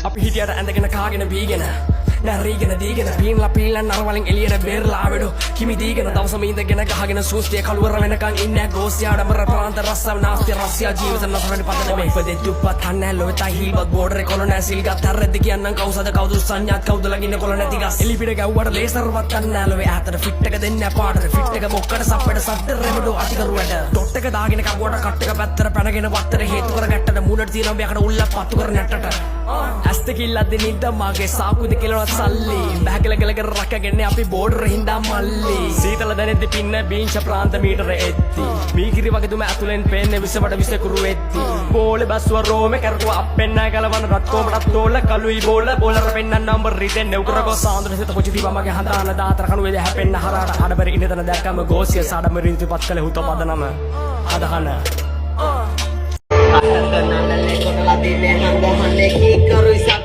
අපි හිටියට ඇඳගෙන කාගෙන බීගෙන නැරීගෙන දීගෙන පීන්ලා පීලන් අරවලින් එළියට බේරලා ආවෙඩු කිමි දීගෙන දවසම ඉඳගෙන ගහගෙන සූස්තිය කළුවර වෙනකන් ඉන්නේ ගෝසියාඩ මර ප්‍රාන්ත රස්සව නාස්ති රස්සියා ජීවිත නසරණ පදන මේ ඉපදෙද්දුප්පත් හන්නේ ලොවිතා හිල්වත් බෝඩරේ කොළ නැසිල් ගත් හරෙද්ද කියන්නම් කවුසද කවුද සංඥාත් කවුද ලගින්න කොළ නැති ගස් එලිපිට ගැව්වට ලේසර්වත් කන්නේ ලොවේ ඇතට ෆිට් එක දෙන්න පාටට ෆිට් එක මොක්කට සප්පට සද්ද රෙමඩු අතිකරුවට ඩොට් එක දාගෙන කවුවට කට් එක පැත්තට පැනගෙන වත්තට හේතු කර ගැට්ටට මූණට තියෙන බයකට උල්ල පත්තු කර නැට්ටට ඇස්ත කිල්ලක් දෙනින්ද මගේ සාකුද කියලා සල්ලි බහැකලකලක රකගෙන අපි බෝඩර් හින්දා මල්ලි සීතල දැනෙද්දි පින්න බීංශ ප්‍රාන්ත මීටර එද්දි මීකිරි වගේ තුම ඇතුලෙන් පේන්නේ විසවට විසකුරු එද්දි බෝලේ බස්ව රෝමේ කරකුව අප්පෙන්න ගලවන රත් කොමඩක් තෝල කලුයි බෝලර පෙන්නන්න නම්බර් රිදෙන් නෙවුකරකෝ සාන්දර සිත පොචි දීපා මගේ හදාන දාතර කණුවේ හැපෙන්න හරාට හඩබරි ඉන්නතන දැක්කම ගෝසිය සාඩම රින්තිපත් කළ හුත පදනම අදහන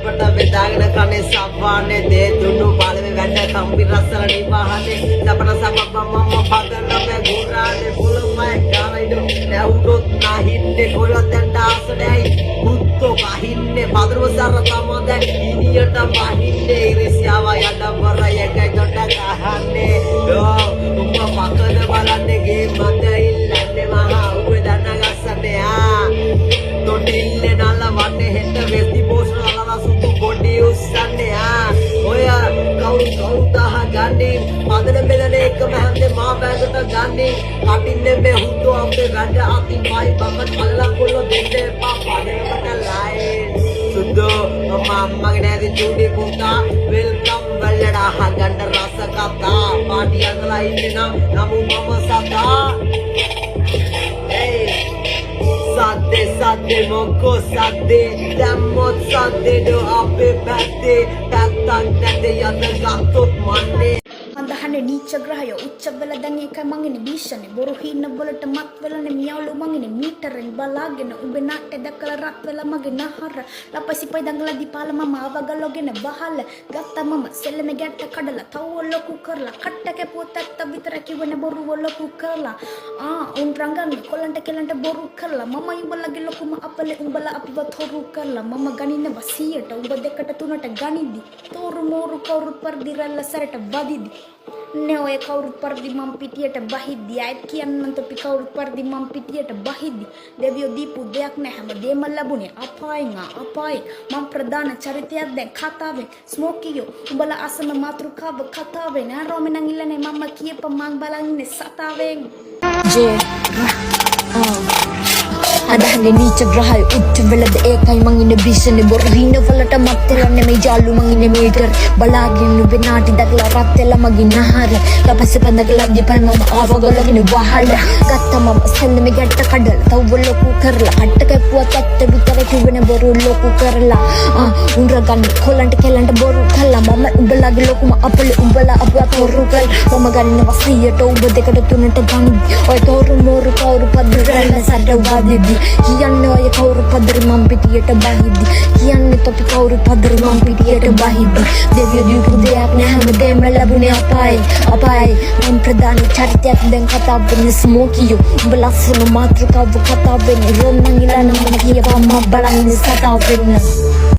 සප්පට බෙදාගෙන කනේ සබ්වානේ දේ දුන්නු පාලමේ වැඩ කම්බි රස්සල නිවාහනේ සපන සබබ මම පදනම ගුරානේ පුලමයි කායිදු නැවුඩොත් නැහින්නේ කොලතෙන්ට ආසඩයි මුත්තෝ කහින්නේ පදරව සර තමද ඉනියට වහින්නේ ඉරිසියාව යඩබර එකයි දොඩ කහන්නේ උඹ පකද බලන්නේ ගේ මත ඉල්ලන්නේ මහා උඹ දන්නගස්සන්නේ තොටිල්ලේ නල්ල වන්නේ හෙට වෙස්ටි පෝස්ට් නලලා සුදු බොඩි උස්සන්නේ ඔය කවුරුදහ ගන්නේ පදන බෙදන එකම හැන්දේ මා බෑගට ගන්නේ කටින්නේ මේ හුද්දෝ අපේ වැඩ අතින් මයි බකට අල්ලා කොල්ල දෙන්නේ පා පදනකට ලයින් සුදු අම්මගේ නෑදි චූටි පුතා වෙල්කම් වලඩා හගන්න රස කතා පාටි අඳලා ඉන්නේ නමු මම සතා Sade moko sade Damot sade do ape bate Tatang nade yada gatot mane අඳහනේ නීච ග්‍රහය උච්ච වෙල දැන් එකයි මංගිනේ බීෂනේ බොරු හින්න වලට මත් වෙලනේ මියවලු මංගිනේ මීටරෙන් බලාගෙන උඹේ නාට්‍ය දැකලා රත් වෙලා මගේ නහර ලපසි පයි දඟලා දීපාල මම ආවගලෝගෙන බහල ගත්තා මම සෙල්ලමේ ගැට්ට කඩලා තව ලොකු කරලා කට්ට කැපුවත් විතර කිව්වනේ බොරු ලොකු කරලා උන් රංගන්නේ කොලන්ට කෙලන්ට බොරු කරලා මම උඹලගේ ලොකුම අපලේ උඹලා අපිව තොරු කරලා මම ගනින්නේ වසියට උඹ දෙකට තුනට ගනිද්දි තෝරු මෝරු කවුරු පර්දිරල්ල සරට වදිදි නේ ඔය කවුරු පර්දි මම් පිටියට බහිද්දි අයත් කියන්නන් තොපි කවුරු පර්දි මම් පිටියට බහිද්දි දෙවියෝ දීපු දෙයක් නැහැ හැමදේම ලැබුණේ අපායෙන් මම් ප්‍රධාන චරිතයක් දැන් කතාවේ ස්මෝකියෝ උඹලා අසම මාතෘකාව කතාවේ නා රෝමෙන් ඉල්ලන්නේ මම කියප මං බලන් ඉන්නේ සතාවෙන් ජේ අදහනේ නීච ග්‍රහය උච්ච වෙලද ඒකයි මං ඉන්නේ බීෂනේ බොරු හින්න වලට මත් වෙලන්නේ මේ ජාලු මං ඉන්නේ මීටර බලාගෙන උඹේ නාටි දැකලා රත් වෙලා මගේ නහර ලපස්ස පඳකලා දීපන් මම ආවගලගෙන වහල ගත්තා මම සෙල්ලමේ ගැට්ට කඩලා තව ලොකු කරලා කට්ට කැපුවත් ඇත්ත විතර කිව්වනේ බොරු ලොකු කරලා උන්රගන්න කොලන්ට කෙලන්ට බොරු කළා මම උඹලාගේ ලොකුම අපලේ උඹලා අපුවා තොරු කල් මම ගන්න වසියට උඹ දෙකට තුනට ගනිද්දි ඔය තොරු මෝරු කවුරු පද්දරන්න සඩවාදිදි කියන්නේ ඔය කවුරු පද්දරි මම් පිටියට බහිද්දි කියන්නේ තොපි කවුරු පද්දරි මම් පිටියට බහිද්දි දෙවියෝ දීපු දෙයක් නෑ හැමදේම ලැබුණේ අපායි මම් ප්‍රධාන චරිතයක් දැන් කතා වෙන්නේ ස්මෝකියෝ උඹ ලස්සන මාතෘකාව කතා වෙන්නේ රෝම් නංගිලා නම් කියපම් මම බලන්නේ සතා වෙන්නේ